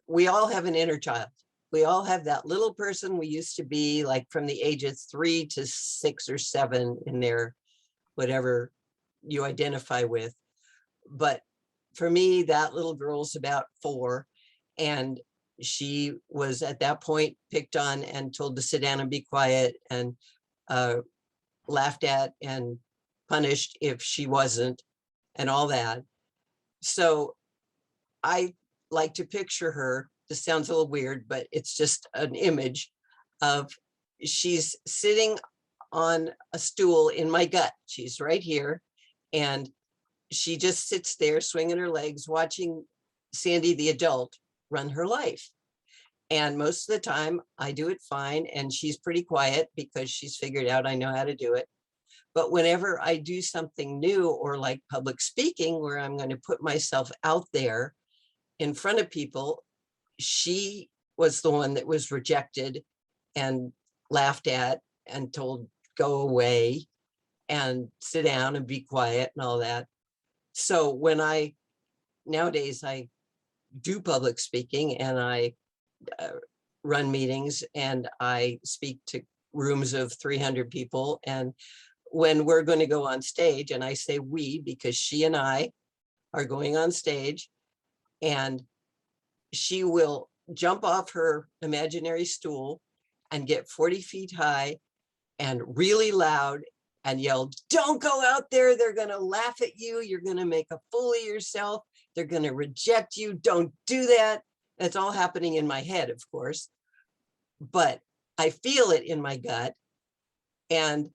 we all have an inner child. We all have that little person we used to be, like from the ages 3 to 6 or 7 in there, whatever you identify with. But for me, that little girl's about 4, and she was at that point picked on and told to sit down and be quiet, and laughed at and punished if she wasn't, and all that. So I like to picture her. This sounds a little weird, but it's just an image of she's sitting on a stool in my gut. She's right here. And she just sits there swinging her legs, watching Sandy, the adult, run her life. And most of the time I do it fine. And she's pretty quiet because she's figured out I know how to do it. But whenever I do something new, or like public speaking, where I'm going to put myself out there in front of people, she was the one that was rejected and laughed at and told, go away and sit down and be quiet and all that. So when nowadays I do public speaking, and I run meetings, and I speak to rooms of 300 people. And when we're going to go on stage, and I say we, because she and I are going on stage, and she will jump off her imaginary stool and get 40 feet high and really loud and yell, don't go out there. They're going to laugh at you. You're going to make a fool of yourself. They're going to reject you. Don't do that. That's all happening in my head, of course, but I feel it in my gut. And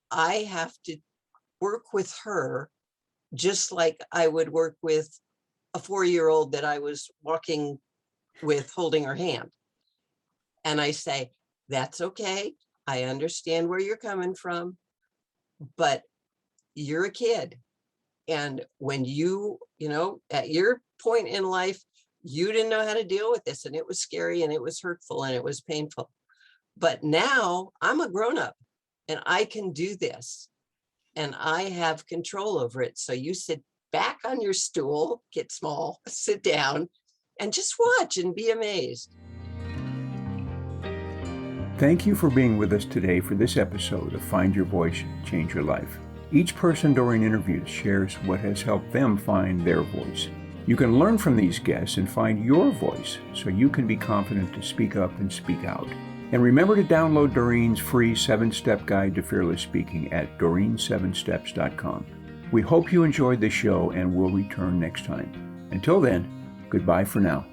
I have to work with her just like I would work with a 4-year-old that I was walking with, holding her hand. And I say, that's okay. I understand where you're coming from, but you're a kid. And when you at your point in life, you didn't know how to deal with this, and it was scary, and it was hurtful, and it was painful. But now I'm a grown-up, and I can do this, and I have control over it. So you sit back on your stool, get small, sit down, and just watch and be amazed. Thank you for being with us today for this episode of Find Your Voice, Change Your Life. Each person during interviews shares what has helped them find their voice. You can learn from these guests and find your voice so you can be confident to speak up and speak out. And remember to download Doreen's free 7-step guide to fearless speaking at doreen7steps.com. We hope you enjoyed the show, and we'll return next time. Until then, goodbye for now.